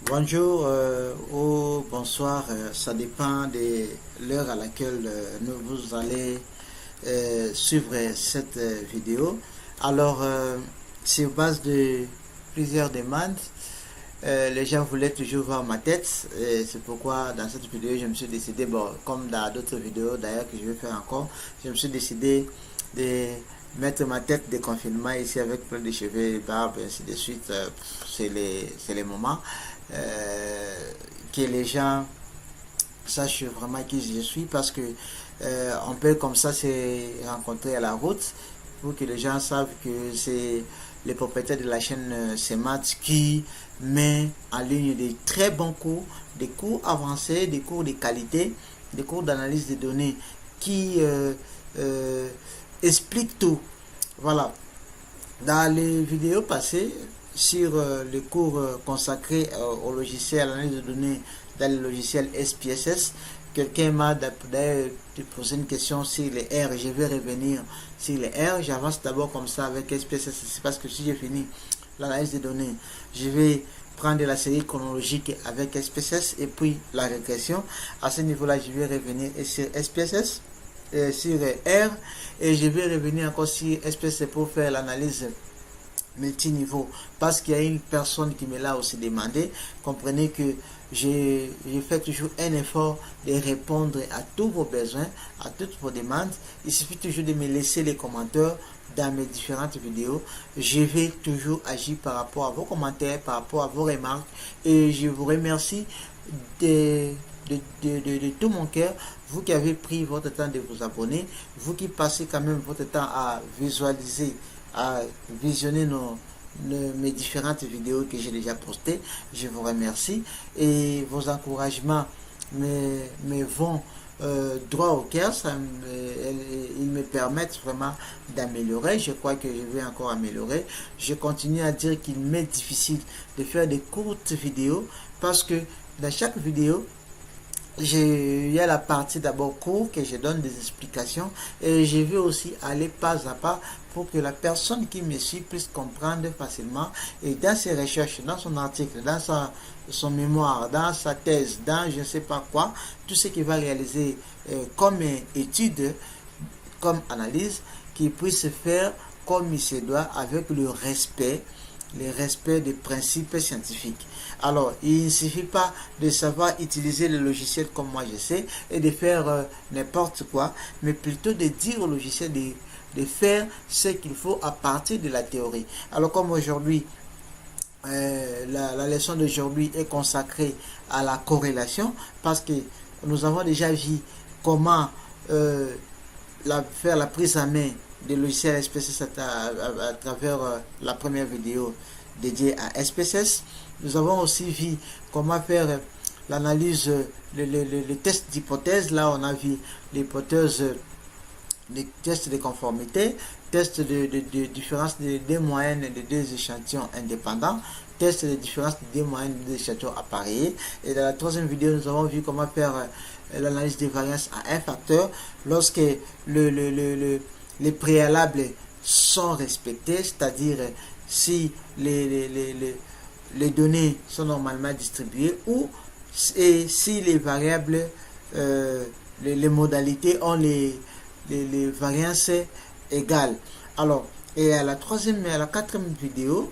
Bonjour ou bonsoir, ça dépend de l'heure à laquelle vous allez suivre cette vidéo. Alors, sur base de plusieurs demandes, les gens voulaient toujours voir ma tête. C'est pourquoi dans cette vidéo, je me suis décidé, bon, comme dans d'autres vidéos d'ailleurs que je vais faire encore, je me suis décidé de mettre ma tête de confinement ici avec plein de cheveux, barbe, et ainsi de suite. C'est les moments que les gens sachent vraiment qui je suis, parce que on peut comme ça se rencontrer à la route pour que les gens savent que c'est le propriétaire de la chaîne CMAT qui met en ligne des très bons cours, des cours avancés, des cours de qualité, des cours d'analyse des données qui expliquent tout. Voilà. Dans les vidéos passées, sur les cours consacrés au logiciel, à l'analyse de données dans le logiciel SPSS, quelqu'un m'a d'ailleurs posé une question sur les R. Je vais revenir sur les R. J'avance d'abord comme ça avec SPSS. C'est parce que si j'ai fini l'analyse des données, je vais prendre la série chronologique avec SPSS et puis la régression. À ce niveau-là, je vais revenir sur SPSS, sur R, et je vais revenir encore sur SPSS pour faire l'analyse multiniveau, parce qu'il y a une personne qui me l'a aussi demandé. Comprenez que j'ai fait toujours un effort de répondre à tous vos besoins, à toutes vos demandes. Il suffit toujours de me laisser les commentaires dans mes différentes vidéos. Je vais toujours agir par rapport à vos commentaires, par rapport à vos remarques, et je vous remercie de tout mon cœur, vous qui avez pris votre temps de vous abonner, vous qui passez quand même votre temps à visualiser, à visionner mes différentes vidéos que j'ai déjà postées. Je vous remercie, et vos encouragements me vont droit au cœur. Ils me permettent vraiment d'améliorer. Je crois que je vais encore améliorer. Je continue à dire qu'il m'est difficile de faire des courtes vidéos, parce que dans chaque vidéo, il y a la partie d'abord court que je donne des explications, et je vais aussi aller pas à pas pour que la personne qui me suit puisse comprendre facilement, et dans ses recherches, dans son article, dans son mémoire, dans sa thèse, dans je ne sais pas quoi, tout ce qu'il va réaliser comme étude, comme analyse, qu'il puisse faire comme il se doit, avec le respect des principes scientifiques. Alors, il ne suffit pas de savoir utiliser le logiciel comme moi je sais et de faire n'importe quoi, mais plutôt de dire au logiciel de faire ce qu'il faut à partir de la théorie. Alors, comme aujourd'hui, la leçon d'aujourd'hui est consacrée à la corrélation, parce que nous avons déjà vu comment faire la prise en main des logiciels SPSS à travers la première vidéo dédiée à SPSS. Nous avons aussi vu comment faire l'analyse, le test d'hypothèse. Là, on a vu l'hypothèse, les tests de conformité, test de différence des moyennes de deux échantillons indépendants, test de différence des moyennes de deux échantillons appareillés. Et dans la troisième vidéo, nous avons vu comment faire l'analyse des variances à un facteur lorsque les préalables sont respectés, c'est-à-dire si les données sont normalement distribuées, et si les variables, les modalités ont les variances égales. Alors, et à la quatrième vidéo,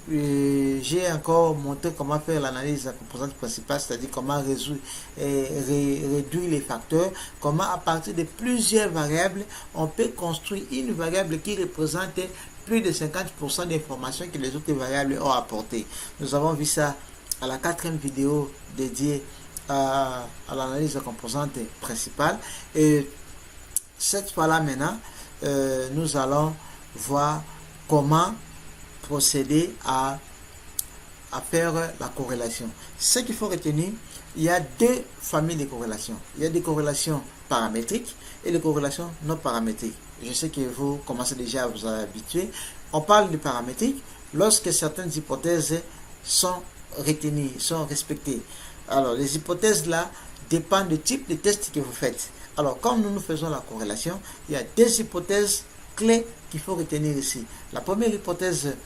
j'ai encore montré comment faire l'analyse de la composante principale, c'est-à-dire comment réduire les facteurs, comment à partir de plusieurs variables, on peut construire une variable qui représente plus de 50% d'informations que les autres variables ont apportées. Nous avons vu ça à la quatrième vidéo dédiée à l'analyse de la composante principale. Et cette fois-là maintenant, nous allons voir comment procéder à faire la corrélation. Ce qu'il faut retenir, il y a deux familles de corrélations. Il y a des corrélations paramétriques et des corrélations non paramétriques. Je sais que vous commencez déjà à vous habituer. On parle de paramétriques lorsque certaines hypothèses sont retenues, sont respectées. Alors, les hypothèses là dépendent du type de test que vous faites. Alors, comme nous faisons la corrélation, il y a deux hypothèses clés qu'il faut retenir ici. La première hypothèse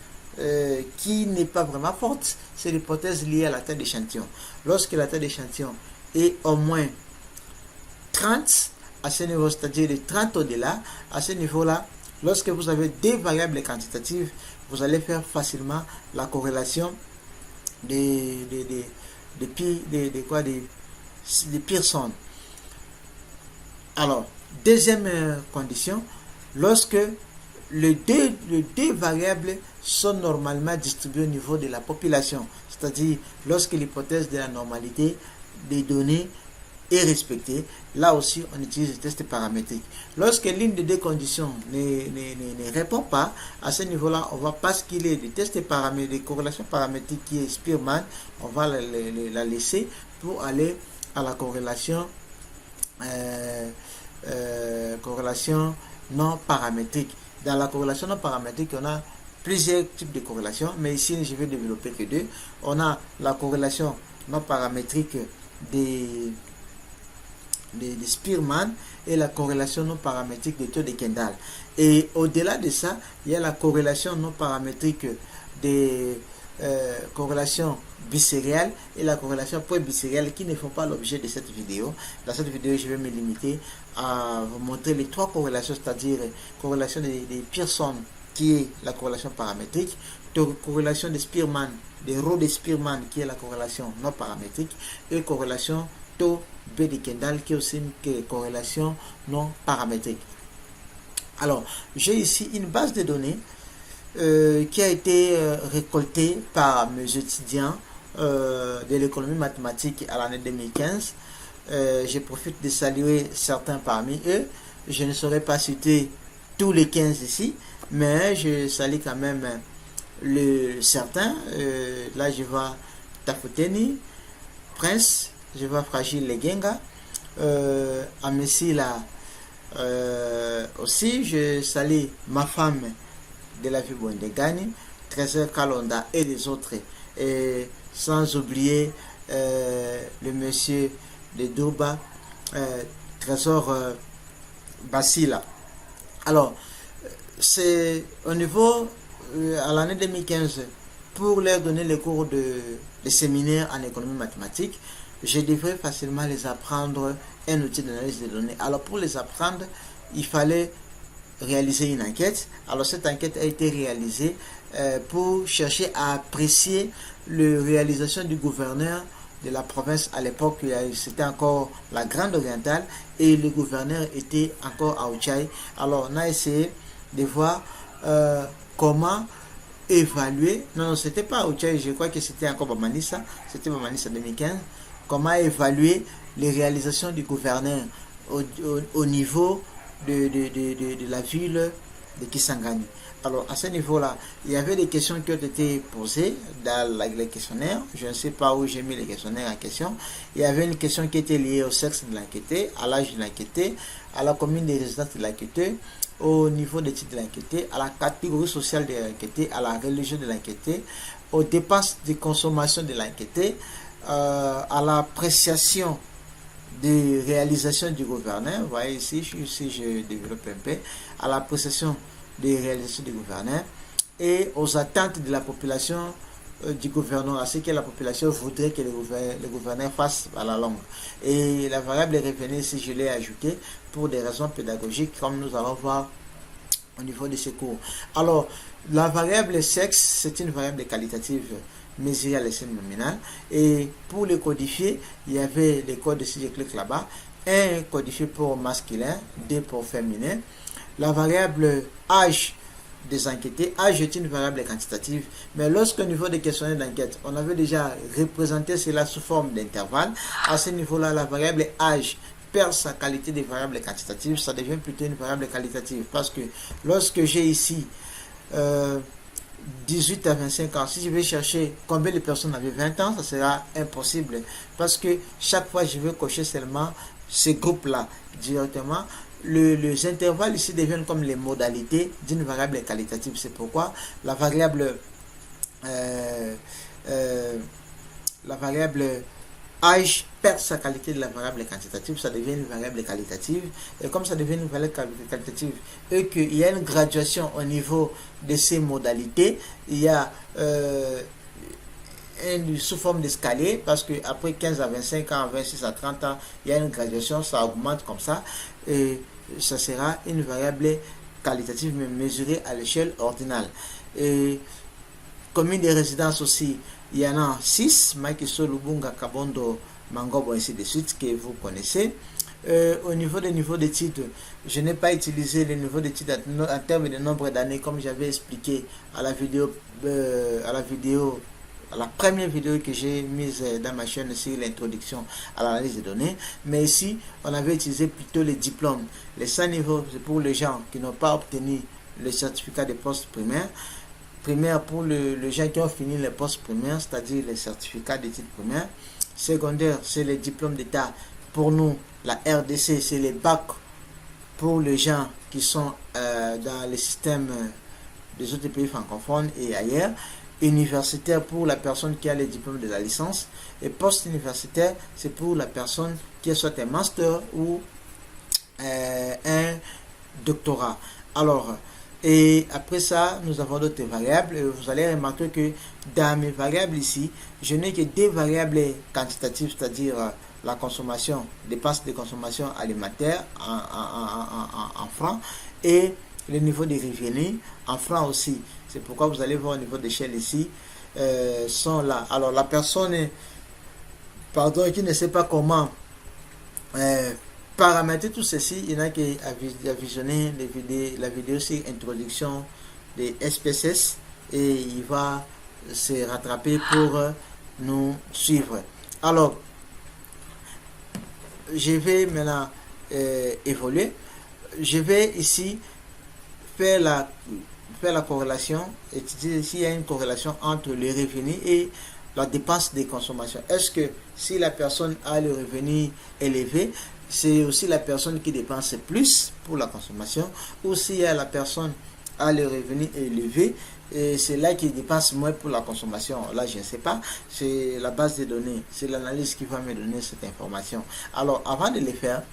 qui n'est pas vraiment forte. C'est l'hypothèse liée à la taille d'échantillon. Lorsque la taille d'échantillon est au moins 30 à ce niveau, c'est-à-dire de 30 au-delà, à ce niveau-là, lorsque vous avez des variables quantitatives, vous allez faire facilement la corrélation des Pearson. Alors, deuxième condition, lorsque les deux variables sont normalement distribuées au niveau de la population, c'est-à-dire lorsque l'hypothèse de la normalité des données est respectée, là aussi on utilise le test paramétrique. Lorsque l'une des deux conditions ne répond pas, à ce niveau-là, on va basculer des tests paramétriques, des corrélations paramétriques qui est Spearman, on va la laisser pour aller à la corrélation non paramétrique. Dans la corrélation non paramétrique, on a plusieurs types de corrélations, mais ici je vais développer que deux. On a la corrélation non paramétrique des Spearman et la corrélation non paramétrique des taux de Kendall. Et au-delà de ça, il y a la corrélation non paramétrique des corrélations bisériales et la corrélation point bisériale qui ne font pas l'objet de cette vidéo. Dans cette vidéo, je vais me limiter à vous montrer les trois corrélations, c'est-à-dire corrélation des Pearson qui est la corrélation paramétrique, corrélation de Spearman, des rho de Spearman qui est la corrélation non paramétrique et corrélation taux B de Kendall qui est aussi une corrélation non paramétrique. Alors, j'ai ici une base de données qui a été récoltée par mes étudiants de l'économie mathématique à l'année 2015. Je profite de saluer certains parmi eux. Je ne saurais pas citer tous les 15 ici, mais je salue quand même certains. Là, je vois Tafuteni, Prince, je vois Fragile Legenga, Amessi là aussi. Je salue ma femme de la vie Bondegani, Trésor Kalonda et les autres, et sans oublier le monsieur de Durba, Trésor Basila. Alors, c'est au niveau, à l'année 2015, pour leur donner les cours de séminaire en économie mathématique, je devrais facilement les apprendre un outil d'analyse des données. Alors, pour les apprendre, il fallait réaliser une enquête. Alors cette enquête a été réalisée pour chercher à apprécier la réalisation du gouverneur de la province à l'époque. C'était encore la Grande Orientale et le gouverneur était encore à Uchai. Alors on a essayé de voir comment évaluer, non c'était pas Uchai, je crois que c'était encore Bamanissa, c'était Bamanissa 2015, comment évaluer les réalisations du gouverneur au niveau de la ville de Kisangani. Alors à ce niveau-là, il y avait des questions qui ont été posées dans les questionnaires. Je ne sais pas où j'ai mis les questionnaires en question. Il y avait une question qui était liée au sexe de l'enquêté, à l'âge de l'enquêté, à la commune des résidences de l'enquêté, au niveau des titres de l'enquêté, à la catégorie sociale de l'enquêté, à la religion de l'enquêté, aux dépenses de consommation de l'enquêté, à l'appréciation de réalisation du gouverneur. Vous voyez ici, je développe un peu, à l'appréciation des réalisations du gouverneur et aux attentes de la population du gouverneur, à ce que la population voudrait que le gouverneur fasse à la longue. Et la variable revenue, si je l'ai ajoutée pour des raisons pédagogiques, comme nous allons voir au niveau de ce cours. Alors, la variable sexe, c'est une variable qualitative mesurée à l'échelle nominale. Et pour les codifier, il y avait les codes, si je clique là-bas, un codifié pour masculin, deux pour féminin. La variable âge des enquêtés, âge est une variable quantitative, mais lorsqu'au niveau des questionnaires d'enquête, on avait déjà représenté cela sous forme d'intervalle, à ce niveau-là, la variable âge perd sa qualité de variable quantitative, ça devient plutôt une variable qualitative, parce que lorsque j'ai ici 18 à 25 ans, si je vais chercher combien de personnes avaient 20 ans, ça sera impossible, parce que chaque fois je vais cocher seulement ces groupes-là directement. Les intervalles ici deviennent comme les modalités d'une variable qualitative. C'est pourquoi la variable âge perd sa qualité de la variable quantitative, ça devient une variable qualitative. Et comme ça devient une variable qualitative et qu'il y a une graduation au niveau de ces modalités, il y a sous forme d'escalier, parce que après 15 à 25 ans, 26 à 30 ans, il y a une graduation, ça augmente comme ça, et ça sera une variable qualitative mais mesurée à l'échelle ordinale. Et commune de résidence aussi, il y en a 6, Makiso, Lubunga, Kabondo, Mangobo, ainsi de suite, que vous connaissez. Au niveau des niveaux d'études, je n'ai pas utilisé les niveaux d'études en termes de nombre d'années, comme j'avais expliqué à la première vidéo que j'ai mise dans ma chaîne sur l'introduction à l'analyse des données. Mais ici, on avait utilisé plutôt les diplômes. Les 5 niveaux, c'est pour les gens qui n'ont pas obtenu le certificat de poste primaire. Primaire pour les gens qui ont fini les postes primaires, c'est-à-dire les certificats d'études primaires. Secondaire, c'est les diplômes d'État. Pour nous, la RDC, c'est les bacs pour les gens qui sont dans les systèmes des autres pays francophones et ailleurs. Universitaire pour la personne qui a les diplômes de la licence. Et post-universitaire, c'est pour la personne qui a soit un master ou un doctorat. Alors, et après ça, nous avons d'autres variables. Vous allez remarquer que dans mes variables ici, je n'ai que des variables quantitatives, c'est-à-dire la consommation, dépenses de consommation alimentaire en francs, et le niveau des revenus en francs aussi. C'est pourquoi vous allez voir au niveau d'échelle ici, sont là. Alors la personne, qui ne sait pas comment paramétrer tout ceci, il n'y a qu'à visionner la vidéo sur introduction des SPSS et il va se rattraper pour nous suivre. Alors, je vais maintenant évoluer. Je vais ici faire la corrélation, étudier s'il y a une corrélation entre les revenus et la dépense de consommation. Est-ce que si la personne a le revenu élevé, c'est aussi la personne qui dépense plus pour la consommation, ou si la personne a le revenu élevé, et c'est là qu'il dépense moins pour la consommation? Là, je ne sais pas. C'est la base de données, c'est l'analyse qui va me donner cette information. Alors, avant de les faire,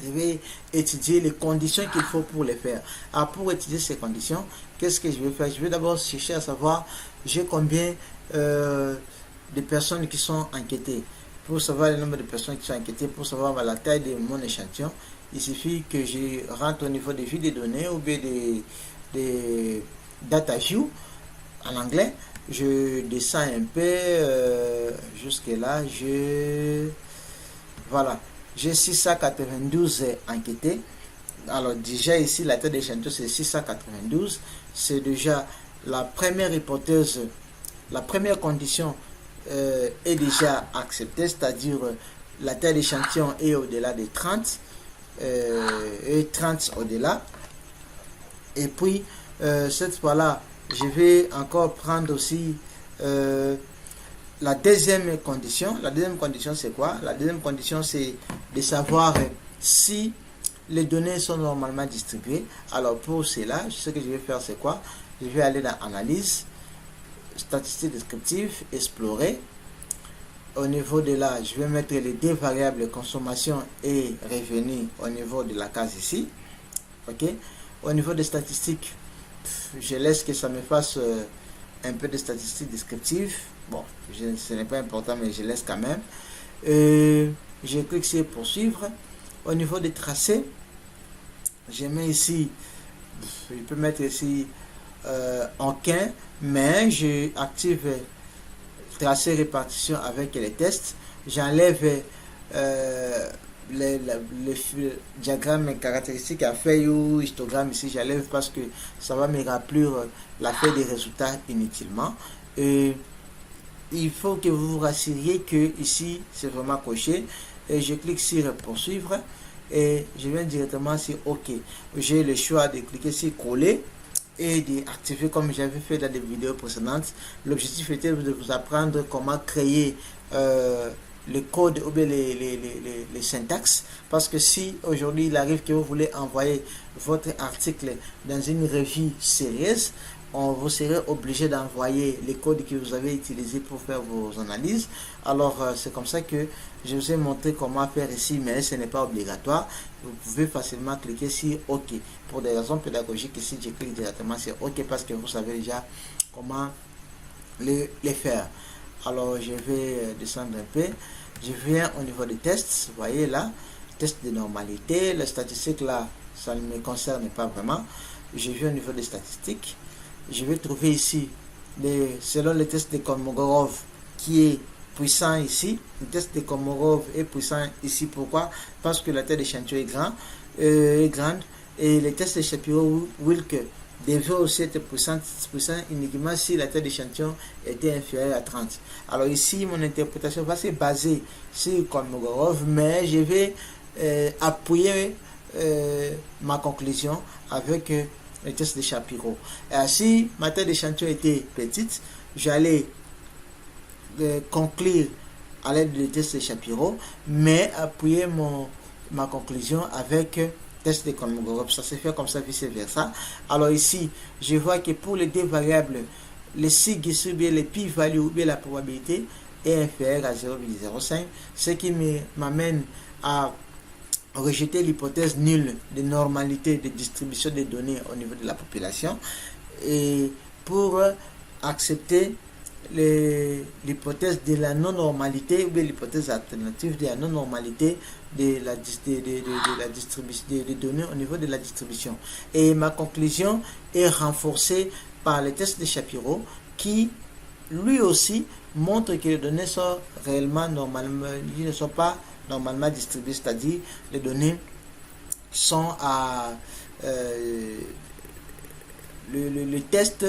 je vais étudier les conditions qu'il faut pour les faire. Alors, pour étudier ces conditions, qu'est-ce que je vais faire? Je vais d'abord chercher à savoir j'ai combien de personnes qui sont enquêtées. Pour savoir le nombre de personnes qui sont enquêtées, pour savoir la taille de mon échantillon, il suffit que je rentre au niveau des vues des données ou bien des data view en anglais. Je descends un peu jusque là. Voilà. J'ai 692 enquêtés. Alors déjà ici, la taille d'échantillon c'est 692. C'est déjà la première hypothèse, la première condition est déjà acceptée, c'est-à-dire la taille d'échantillon est au-delà de 30 et 30 au-delà. Et puis cette fois-là, je vais encore prendre aussi la deuxième condition. La deuxième condition c'est quoi? La deuxième condition c'est de savoir si les données sont normalement distribuées. Alors pour cela, ce que je vais faire c'est quoi? Je vais aller dans analyse, statistiques descriptives, explorer. Au niveau de là, je vais mettre les deux variables consommation et revenu au niveau de la case ici. Ok. Au niveau des statistiques, je laisse que ça me fasse un peu de statistiques descriptives. Bon, ce n'est pas important, mais je laisse quand même. Je clique sur poursuivre. Au niveau des tracés, je mets ici, je peux mettre ici aucun, mais je active tracé répartition avec les tests. J'enlève le diagramme caractéristique à feuille ou histogramme ici, j'enlève parce que ça va me remplir la feuille des résultats inutilement. Et il faut que vous vous rassuriez que ici c'est vraiment coché, et je clique sur poursuivre et je viens directement sur OK. J'ai le choix de cliquer sur coller et d'activer comme j'avais fait dans des vidéos précédentes. L'objectif était de vous apprendre comment créer le code ou bien les syntaxes, parce que si aujourd'hui il arrive que vous voulez envoyer votre article dans une revue sérieuse, vous serez obligé d'envoyer les codes que vous avez utilisés pour faire vos analyses. Alors, c'est comme ça que je vous ai montré comment faire ici, mais ce n'est pas obligatoire. Vous pouvez facilement cliquer sur OK. Pour des raisons pédagogiques, ici, je clique directement sur OK parce que vous savez déjà comment les faire. Alors, je vais descendre un peu. Je viens au niveau des tests. Vous voyez là, test de normalité. Les statistiques là, ça ne me concerne pas vraiment. Je viens au niveau des statistiques. Je vais trouver ici, selon le test de Kolmogorov, qui est puissant ici. Le test de Kolmogorov est puissant ici. Pourquoi? Parce que la taille d'échantillon est grande. Et le test de Shapiro-Wilk devait aussi être puissant uniquement si la taille d'échantillon était inférieure à 30. Alors ici, mon interprétation va se baser sur Kolmogorov, mais je vais appuyer ma conclusion avec le test de Shapiro. Et ainsi, ma taille d'échantillon était petite, j'allais conclure à l'aide du test de Shapiro, mais appuyer ma conclusion avec test de Kolmogorov. Ça se fait comme ça, vice versa. Alors ici, je vois que pour les deux variables, le sig, ou bien le p-value ou bien la probabilité est inférieure à 0,05, ce qui m'amène à rejeter l'hypothèse nulle de normalité de distribution des données au niveau de la population et pour accepter l'hypothèse de la non-normalité ou bien l'hypothèse alternative de la non-normalité de la distribution des données au niveau de la distribution. Et ma conclusion est renforcée par le test de Shapiro qui lui aussi montre que les données sont réellement normalement, ils ne sont pas normalement distribuées, c'est-à-dire les données sont à le test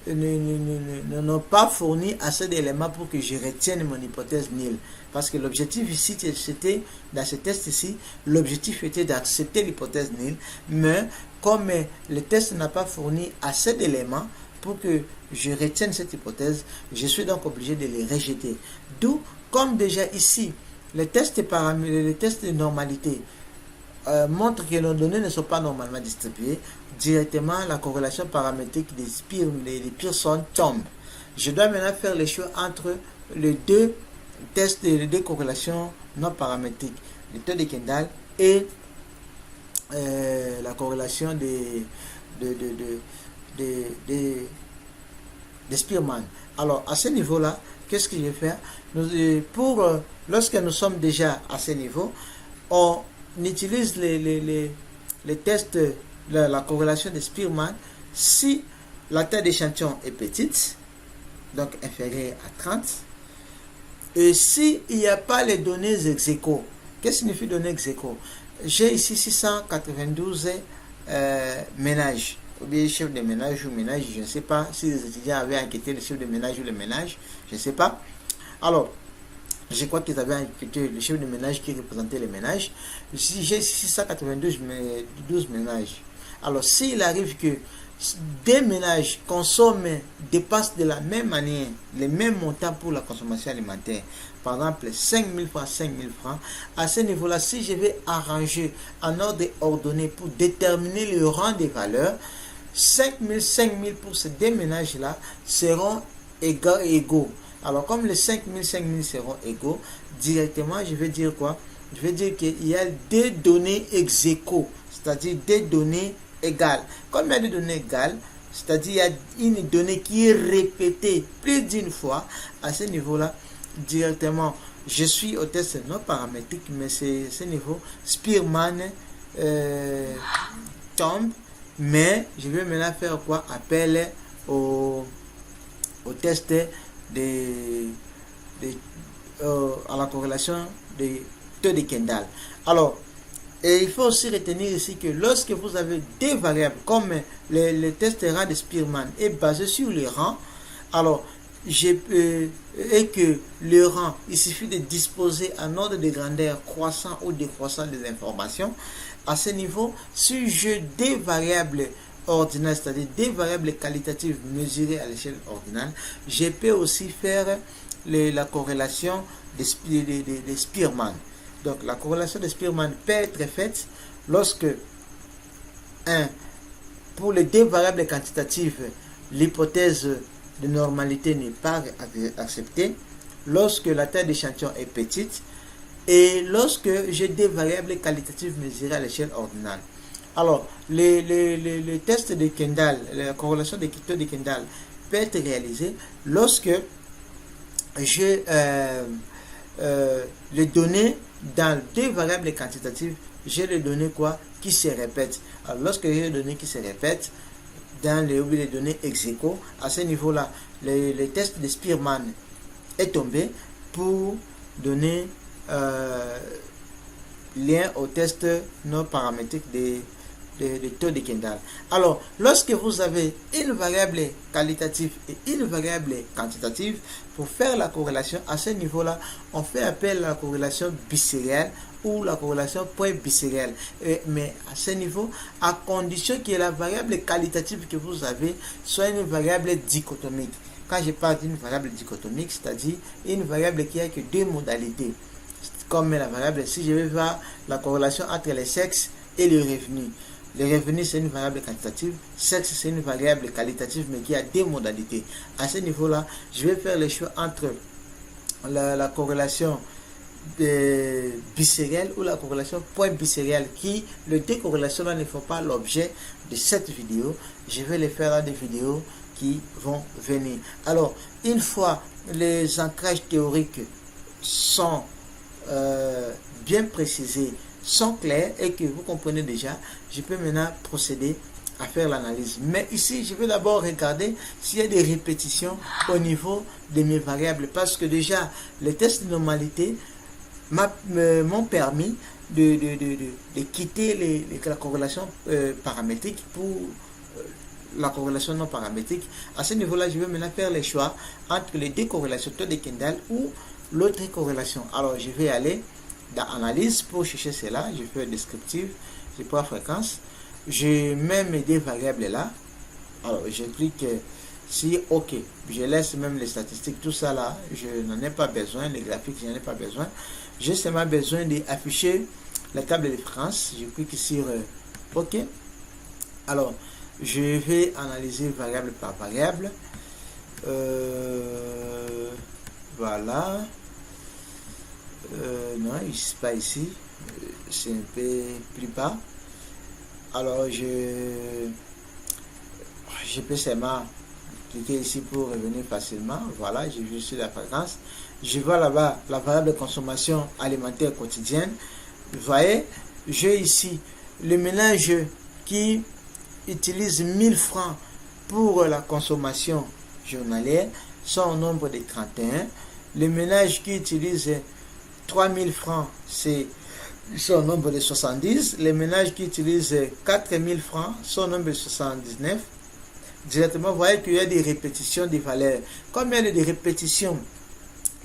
n'ont pas fourni assez d'éléments pour que je retienne mon hypothèse nulle. Parce que l'objectif ici, c'était, dans ce test ici, l'objectif était d'accepter l'hypothèse nulle, mais comme le test n'a pas fourni assez d'éléments pour que je retienne cette hypothèse, je suis donc obligé de les rejeter. D'où, comme déjà ici, les tests de normalité montrent que nos données ne sont pas normalement distribuées, directement la corrélation paramétrique des Pearson tombe. Je dois maintenant faire le choix entre les deux tests de deux corrélations non paramétriques, le taux de Kendall et la corrélation de Spearman. Alors à ce niveau là, qu'est-ce que je vais faire? Lorsque nous sommes déjà à ce niveau, on utilise les tests, la corrélation de Spearman si la taille d'échantillon est petite, donc inférieure à 30, et si il n'y a pas les données ex aequo. Qu'est-ce que signifie données ex aequo? J'ai ici 692 ménages, ou bien chef de ménage ou ménage, je ne sais pas si les étudiants avaient enquêté le chef de ménage ou le ménage, je ne sais pas. Alors, je crois qu'ils avaient enquêté le chef de ménage qui représentait les ménages. Si j'ai 692 ménages, alors s'il arrive que des ménages consomment, dépassent de la même manière les mêmes montants pour la consommation alimentaire, par exemple 5 000 francs, 5 000 francs, à ce niveau-là, si je vais arranger en ordre ordonné pour déterminer le rang des valeurs, 5 000 pour ces deux ménages-là seront égaux. Alors, comme les 5 000 seront égaux, directement, je vais dire quoi? Je vais dire qu'il y a des données ex aequo, c'est-à-dire des données égales. Comme il y a des données égales, c'est-à-dire il y a une donnée qui est répétée plus d'une fois, à ce niveau-là, directement, je suis au test non paramétrique, mais c'est ce niveau, Spearman tombe, mais je vais maintenant faire quoi? Appel au test à la corrélation des taux de Kendall. Alors, et il faut aussi retenir ici que lorsque vous avez des variables comme le test rang de Spearman est basé sur le rang, alors et que le rang, il suffit de disposer un ordre de grandeur croissant ou décroissant des informations. À ce niveau, si j'ai des variables ordinales, c'est-à-dire des variables qualitatives mesurées à l'échelle ordinale, je peux aussi faire la corrélation de Spearman. Donc la corrélation de Spearman peut être faite lorsque Pour les deux variables quantitatives, l'hypothèse de normalité n'est pas acceptée lorsque la taille d'échantillon est petite et lorsque j'ai des variables qualitatives mesurées à l'échelle ordinale. Alors, les tests de Kendall, la corrélation des taux de Kendall peut être réalisée lorsque j'ai les données dans deux variables quantitatives, j'ai les données qui se répètent. Alors, lorsque j'ai les données qui se répètent dans les données ex aequo, à ce niveau-là, les tests de Spearman est tombé pour donner lien au test non paramétrique des taux de Kendall. Alors, lorsque vous avez une variable qualitative et une variable quantitative, pour faire la corrélation, à ce niveau-là, on fait appel à la corrélation bisérielle ou la corrélation point bisérielle. Mais à ce niveau, à condition que la variable qualitative que vous avez soit une variable dichotomique. Quand je parle d'une variable dichotomique, c'est-à-dire une variable qui a que deux modalités. Comme la variable, si je vais voir la corrélation entre les sexes et le revenu. Le revenu, c'est une variable quantitative. Sexe, c'est une variable qualitative, mais qui a deux modalités. À ce niveau-là, je vais faire le choix entre la corrélation bisérielle ou la corrélation point bisérielle, qui, les deux corrélations-là ne font pas l'objet de cette vidéo. Je vais les faire dans des vidéos qui vont venir. Alors, une fois les ancrages théoriques sont bien précisés, sont clairs et que vous comprenez déjà, je peux maintenant procéder à faire l'analyse. Mais ici, je vais d'abord regarder s'il y a des répétitions au niveau de mes variables, parce que déjà, les tests de normalité m'ont permis de quitter la corrélation paramétrique pour la corrélation non paramétrique. À ce niveau-là, je vais maintenant faire les choix entre les deux corrélations, taux de Kendall ou l'autre corrélation. Alors, je vais aller dans analyse pour chercher cela. Je fais descriptif, je prends fréquence, je mets mes deux variables là. Alors, je clique si OK. Je laisse même les statistiques, tout ça là, je n'en ai pas besoin. Les graphiques, je n'en ai pas besoin. J'ai seulement besoin d'afficher la table de fréquence. Je clique sur OK. Alors, je vais analyser variable par variable. Voilà. Non, il n'est pas ici. C'est un peu plus bas. Alors, je peux seulement cliquer ici pour revenir facilement. Voilà, je vais sur la fréquence. Je vois là-bas la variable de consommation alimentaire quotidienne. Vous voyez, j'ai ici le ménage qui utilise 1000 francs pour la consommation journalière, son nombre de 31. Le ménage qui utilise 3000 francs, c'est son nombre de 70. Le ménage qui utilise 4000 francs, son nombre de 79. Directement, vous voyez qu'il y a des répétitions des valeurs. Comme il y a des répétitions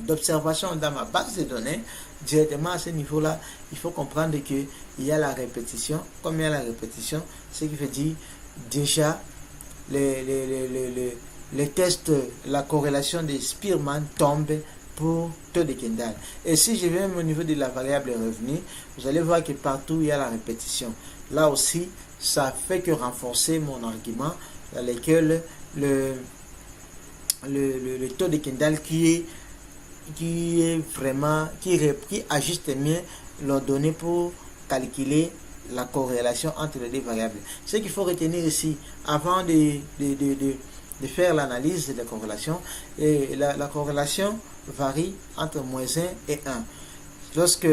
d'observation dans ma base de données, directement à ce niveau-là, il faut comprendre qu'il y a la répétition. Comme il y a la répétition, ce qui veut dire déjà les tests, la corrélation des Spearman tombe pour taux de Kendall. Et si je viens au niveau de la variable revenu, vous allez voir que partout il y a la répétition. Là aussi, ça fait que renforcer mon argument dans lequel le taux de Kendall qui ajuste mieux les données pour calculer la corrélation entre les deux variables. Ce qu'il faut retenir ici, avant de faire l'analyse de la corrélation, et la corrélation varie entre -1 et 1. Lorsque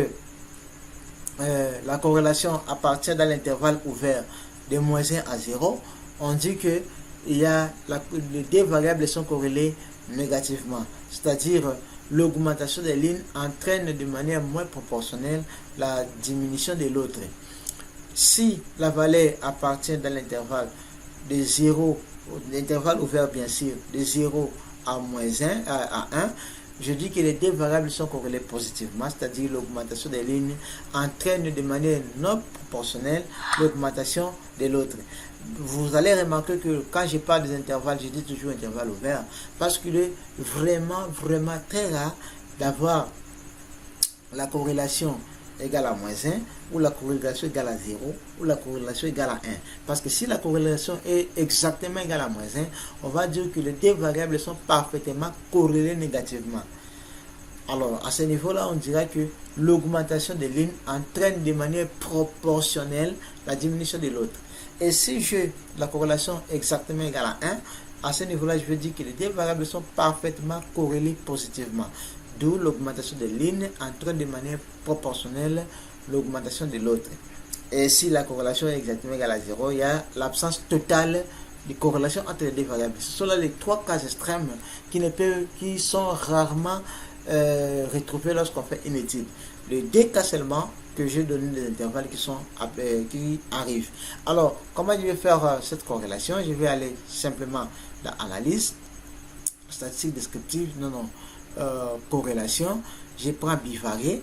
la corrélation appartient dans l'intervalle ouvert de -1 à 0, on dit que les deux variables sont corrélées négativement, c'est-à-dire l'augmentation des lignes entraîne de manière moins proportionnelle la diminution de l'autre. Si la valeur appartient dans l'intervalle de 0, l'intervalle ouvert bien sûr, de 0 à -1, à 1, je dis que les deux variables sont corrélées positivement, c'est-à-dire l'augmentation des lignes entraîne de manière non proportionnelle l'augmentation de l'autre. Vous allez remarquer que quand je parle des intervalles, je dis toujours intervalle ouvert, parce qu'il est vraiment très rare d'avoir la corrélation égale à moins 1, ou la corrélation égale à 0, ou la corrélation égale à 1. Parce que si la corrélation est exactement égale à moins 1, on va dire que les deux variables sont parfaitement corrélées négativement. Alors, à ce niveau-là, on dirait que l'augmentation de l'une entraîne de manière proportionnelle la diminution de l'autre. Et si j'ai la corrélation exactement égale à 1, à ce niveau-là, je veux dire que les deux variables sont parfaitement corrélées positivement. D'où l'augmentation de l'une entraîne de manière proportionnelle l'augmentation de l'autre. Et si la corrélation est exactement égale à 0, il y a l'absence totale de corrélation entre les deux variables. Ce sont là les trois cas extrêmes qui sont rarement retrouvés lorsqu'on fait une étude. Les deux cas seulement que j'ai donné des intervalles qui arrivent. Alors, comment je vais faire cette corrélation? Je vais aller simplement dans analyse, statistique descriptive, corrélation. Je prends bivarié.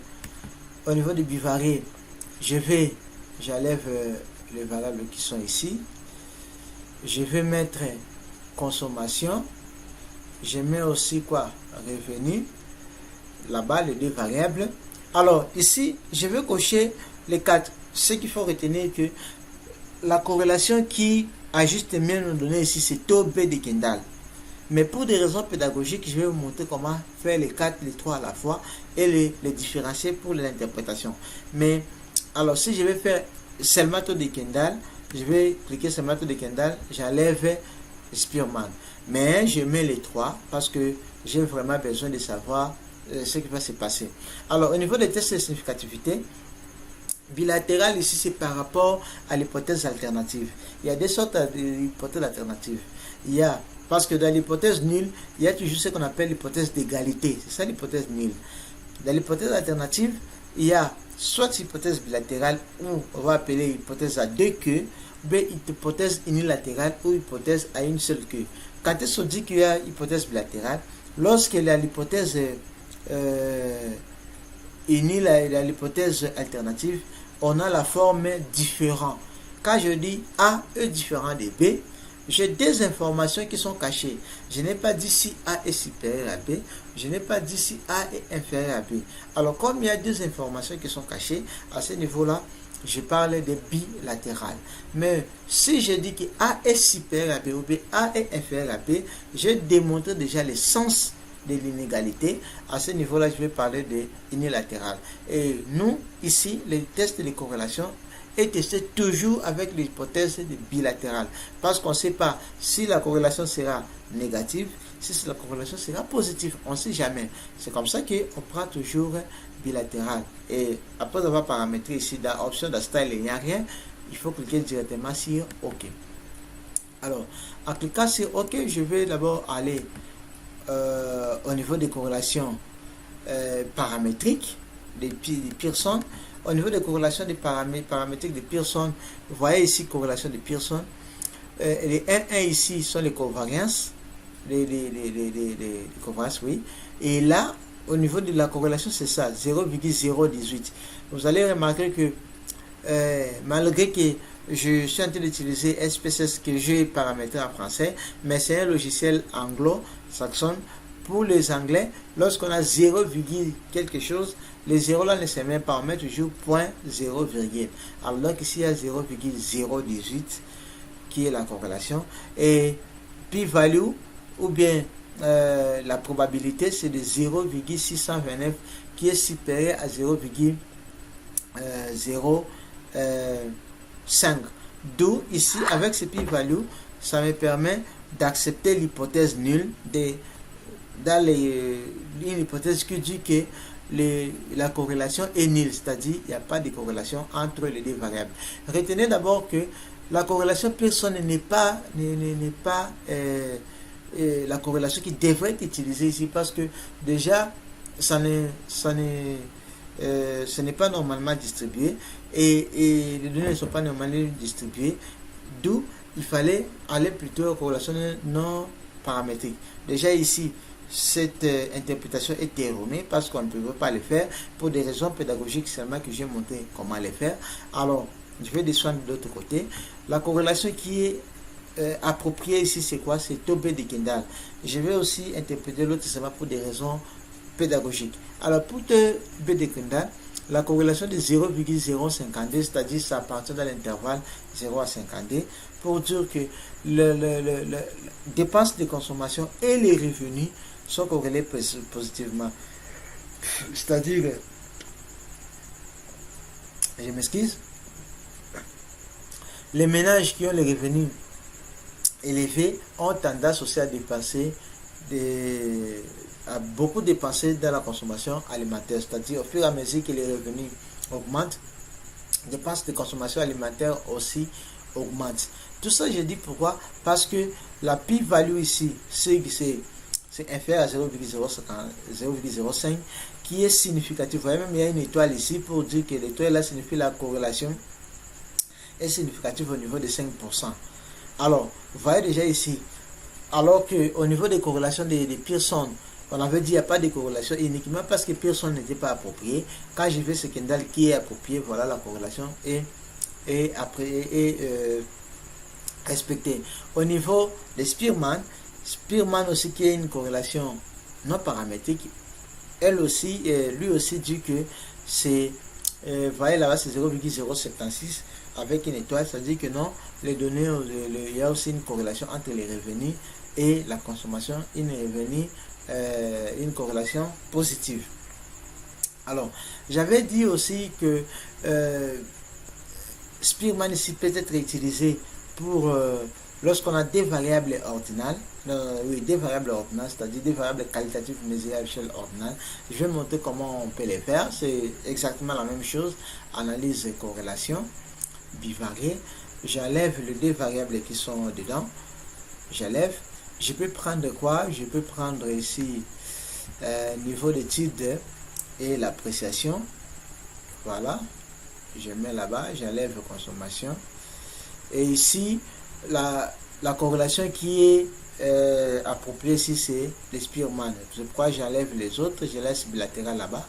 Au niveau de bivarié, j'enlève les variables qui sont ici. Je vais mettre consommation. Je mets aussi quoi? Revenu. Là-bas, les deux variables. Alors, ici, je vais cocher les 4. Ce qu'il faut retenir que la corrélation qui a juste mieux nous donner ici, c'est taux B de Kendall. Mais pour des raisons pédagogiques, je vais vous montrer comment faire les 4, les 3 à la fois et les différencier pour l'interprétation. Mais, alors, si je vais faire seulement taux de Kendall, je vais cliquer sur taux de Kendall, j'enlève Spearman. Mais je mets les 3 parce que j'ai vraiment besoin de savoir ce qui va se passer. Alors, au niveau des tests de significativité, bilatéral ici, c'est par rapport à l'hypothèse alternative. Il y a des sortes d'hypothèses alternatives. Parce que dans l'hypothèse nulle, il y a toujours ce qu'on appelle l'hypothèse d'égalité. C'est ça l'hypothèse nulle. Dans l'hypothèse alternative, il y a soit hypothèse bilatérale, ou on va appeler hypothèse à deux queues, ou bien hypothèse unilatérale, ou hypothèse à une seule queue. Quand est-ce qu'on dit qu'il y a hypothèse bilatérale? Lorsqu'il y a l'hypothèse l'hypothèse alternative, on a la forme différent. Quand je dis A est différent de B, j'ai des informations qui sont cachées. Je n'ai pas dit si A est supérieur à B, je n'ai pas dit si A est inférieur à B. Alors, comme il y a deux informations qui sont cachées, à ce niveau-là, je parle de bilatéral. Mais si je dis que A est supérieur à B ou B, A est inférieur à B, j'ai démontré déjà le sens de l'inégalité. À ce niveau-là, je vais parler de unilatéral. Et nous, ici, les tests de corrélation est testé toujours avec l'hypothèse de bilatérale. Parce qu'on ne sait pas si la corrélation sera négative, si la corrélation sera positive. On ne sait jamais. C'est comme ça qu'on prend toujours bilatéral. Et après avoir paramétré ici dans option de style, il n'y a rien. Il faut cliquer directement sur OK. Alors, en cliquant sur OK, je vais d'abord aller au niveau des corrélations paramétriques de Pearson. Au niveau des corrélations des paramétriques de Pearson, vous voyez ici corrélation de Pearson. Les 1 ici sont les covariances. Les covariances, oui. Et là, au niveau de la corrélation, c'est ça, 0,018. Vous allez remarquer que malgré que je suis en train d'utiliser SPSS que j'ai paramétré en français, mais c'est un logiciel anglo-saxon. Pour les anglais, lorsqu'on a 0, quelque chose, les 0 là ne se met pas, on met toujours point 0, alors donc ici il y a 0,018 qui est la corrélation, et p-value ou bien la probabilité c'est de 0,629 qui est supérieur à 0,05. D'où ici avec ce p-value, ça me permet d'accepter l'hypothèse nulle dans une hypothèse qui dit que la corrélation est nulle, c'est-à-dire il n'y a pas de corrélation entre les deux variables. Retenez d'abord que la corrélation Pearson n'est pas la corrélation qui devrait être utilisée ici, parce que déjà ce n'est pas normalement distribué et les données ne sont pas normalement distribuées, d'où il fallait aller plutôt aux corrélations non paramétriques. Déjà ici, cette interprétation est erronée parce qu'on ne peut pas le faire pour des raisons pédagogiques seulement que j'ai montré comment le faire. Alors, je vais descendre de l'autre côté. La corrélation qui est appropriée ici, c'est quoi? C'est taux B de Kendall. Je vais aussi interpréter l'autre seulement pour des raisons pédagogiques. Alors, pour taux B de Kendall, la corrélation de 0,052, c'est-à-dire ça appartient dans l'intervalle 0 à 52, pour dire que les dépenses de consommation et les revenus sont corrélés positivement. C'est-à-dire, je m'excuse, les ménages qui ont les revenus élevés ont tendance aussi à dépenser à beaucoup dépenser dans la consommation alimentaire, c'est-à-dire au fur et à mesure que les revenus augmentent, les dépenses de consommation alimentaire aussi augmentent. Tout ça, je dis pourquoi? Parce que la p-value ici, c'est inférieur à 0,05, qui est significatif. Vous voyez, même il y a une étoile ici pour dire que l'étoile là signifie la corrélation est significative au niveau de 5%. Alors, vous voyez déjà ici, alors qu'au niveau des corrélations de Pearson, on avait dit qu'il n'y a pas de corrélation uniquement parce que Pearson n'était pas approprié. Quand j'ai fait ce Kendall qui est approprié, voilà, la corrélation est respectée. Au niveau de Spearman aussi qui est une corrélation non paramétrique, elle aussi, lui aussi dit que c'est, vous voyez là-bas c'est 0,076 avec une étoile, ça dit que non, les données, il y a aussi une corrélation entre les revenus et la consommation, une corrélation positive. Alors, j'avais dit aussi que Spearman ici peut être utilisé pour lorsqu'on a des variables ordinales, des variables ordinales, c'est-à-dire des variables qualitatives mesurées à l'échelle ordinale. Je vais montrer comment on peut les faire. C'est exactement la même chose. Analyse et corrélation bivariée. J'enlève les deux variables qui sont dedans. J'enlève. Je peux prendre quoi? Je peux prendre ici niveau d'étude et l'appréciation. Voilà. Je mets là-bas. J'enlève consommation. Et ici, la corrélation qui est appropriée ici, c'est les Spearman. C'est pourquoi j'enlève les autres. Je laisse bilatéral là-bas.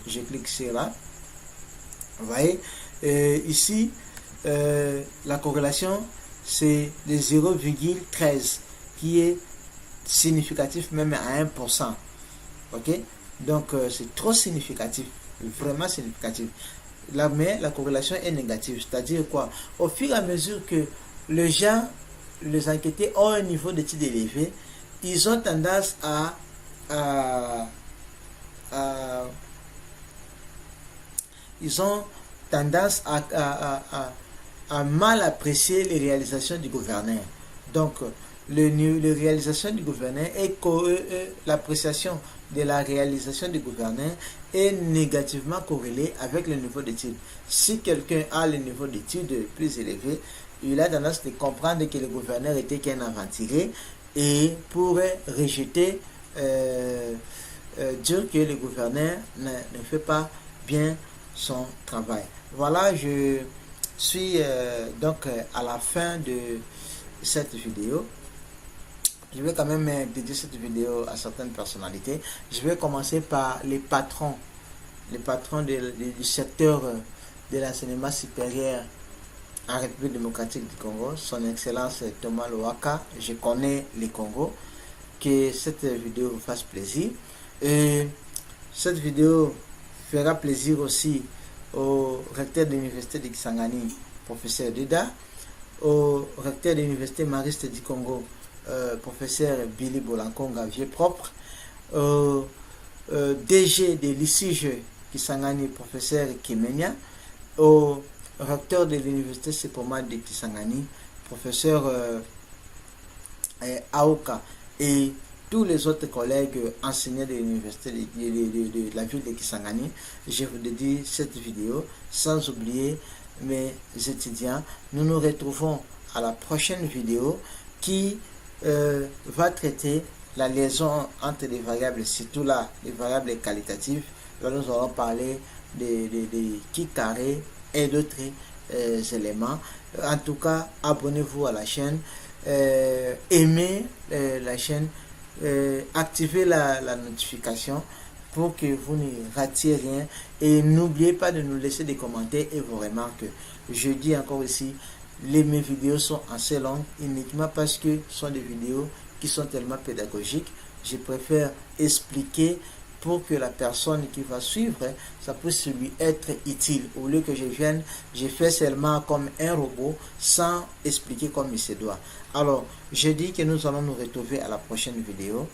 Je clique sur là. Vous voyez, ici, la corrélation, c'est de 0,13 qui est significatif même à 1%. Ok? Donc, c'est trop significatif. Vraiment significatif. Là, mais la corrélation est négative. C'est-à-dire quoi? Au fur et à mesure que les gens, les enquêtés ont un niveau d'études élevé, ils ont tendance à mal apprécier les réalisations du gouverneur. Donc, les réalisations du gouverneur et l'appréciation de la réalisation du gouverneur est négativement corrélée avec le niveau d'études. Si quelqu'un a le niveau d'études plus élevé, il a tendance à comprendre que le gouverneur était qu'un aventurier et pourrait rejeter, dire que le gouverneur ne fait pas bien son travail. Voilà, je suis donc à la fin de cette vidéo. Je vais quand même dédier cette vidéo à certaines personnalités. Je vais commencer par les patrons du secteur de l'enseignement supérieur en République démocratique du Congo, son Excellence Thomas Louaka. Je connais le Congo. Que cette vidéo vous fasse plaisir. Et cette vidéo fera plaisir aussi au recteur de l'université de Kisangani, professeur Deda, au recteur de l'université Mariste du Congo, professeur Billy Bolankonga, vieux propre, au DG de l'ICIG Kisangani, professeur Kimenya, au recteur de l'université Sepoma de Kisangani, professeur Aoka, et tous les autres collègues enseignants de l'université de la ville de Kisangani. Je vous dédie cette vidéo, sans oublier mes étudiants. Nous nous retrouvons à la prochaine vidéo qui va traiter la liaison entre les variables, surtout là, les variables qualitatives. Là, nous allons parler de qui carré et d'autres éléments. En tout cas, abonnez-vous à la chaîne, aimez la chaîne, activez la notification pour que vous ne ratiez rien et n'oubliez pas de nous laisser des commentaires et vos remarques. Je dis encore ici, mes vidéos sont assez longues uniquement parce que ce sont des vidéos qui sont tellement pédagogiques. Je préfère expliquer pour que la personne qui va suivre, ça puisse lui être utile. Au lieu que je vienne, je fais seulement comme un robot sans expliquer comme il se doit. Alors, je dis que nous allons nous retrouver à la prochaine vidéo.